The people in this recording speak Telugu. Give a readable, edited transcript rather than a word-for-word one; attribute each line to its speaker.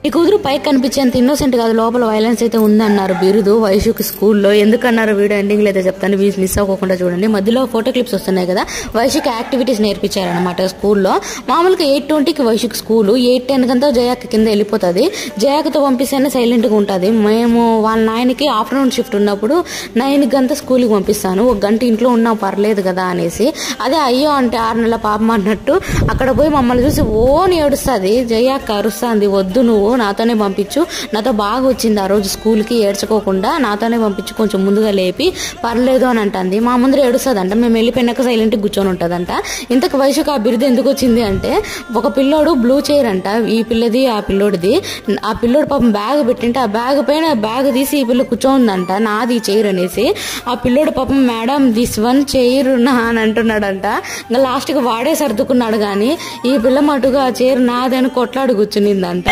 Speaker 1: ఈ కూతురు పైకి కనిపించేంత ఇన్నోసెంట్ కాదు, లోపల వైలెన్స్ అయితే ఉందన్నారు బిరుదు వైషుకి స్కూల్లో. ఎందుకన్నారు వీడియో ఎండింగ్ లో అయితే చెప్తాను, మిస్ అవ్వకుండా చూడండి. మధ్యలో ఫోటో క్లిప్స్ వస్తున్నాయి కదా, వైషుకి యాక్టివిటీస్ నేర్పించారనమాట స్కూల్లో. మామూలుగా 8:20కి వైషుకి స్కూల్, 8:10 కంతా జయాక కింద వెళ్ళిపోతుంది. జయాకతో పంపిస్తేనే సైలెంట్ గా ఉంటుంది. మేము వాళ్ళ నాయనకి ఆఫ్టర్నూన్ షిఫ్ట్ ఉన్నప్పుడు 9 గంట స్కూల్కి పంపిస్తాను, 1 గంట ఇంట్లో ఉన్నా పర్లేదు కదా అనేసి. అదే అయ్యో అంటే 6 నెలల పాపం అన్నట్టు అక్కడ పోయి మమ్మల్ని చూసి ఓని ఏడుస్తుంది. జయాక అరుస్తుంది, వద్దు నువ్వు నాతోనే పంపించు, నాతో బాగా వచ్చింది ఆ రోజు స్కూల్కి, ఏడ్చుకోకుండా నాతోనే పంపించు, కొంచెం ముందుగా లేపి పర్లేదు అని అంటుంది. మా ముందర ఏడుస్తుందంట, మేము వెళ్ళిపోయినాక సైలెంట్గా కూర్చొని ఉంటుందంట. ఇంతకు వయసుకు ఆ బిరుదు ఎందుకు వచ్చింది అంటే, ఒక పిల్లోడు బ్లూ చైర్ అంట, ఈ పిల్లది ఆ పిల్లోడిది. ఆ పిల్లోడు పాపం బ్యాగ్ పెట్టింటే ఆ బ్యాగ్ పైన బ్యాగ్ తీసి ఈ పిల్ల కూర్చోందంట, నాది చైర్ అనేసి. ఆ పిల్లోడు పాపం మేడం దిస్ వన్ చైర్ నా అని అంటున్నాడంట. ఇంకా లాస్ట్కి వాడే సర్దుకున్నాడు, కానీ ఈ పిల్ల మటుగా ఆ చైర్ నాది అని కొట్లాడు కూర్చునిందంట.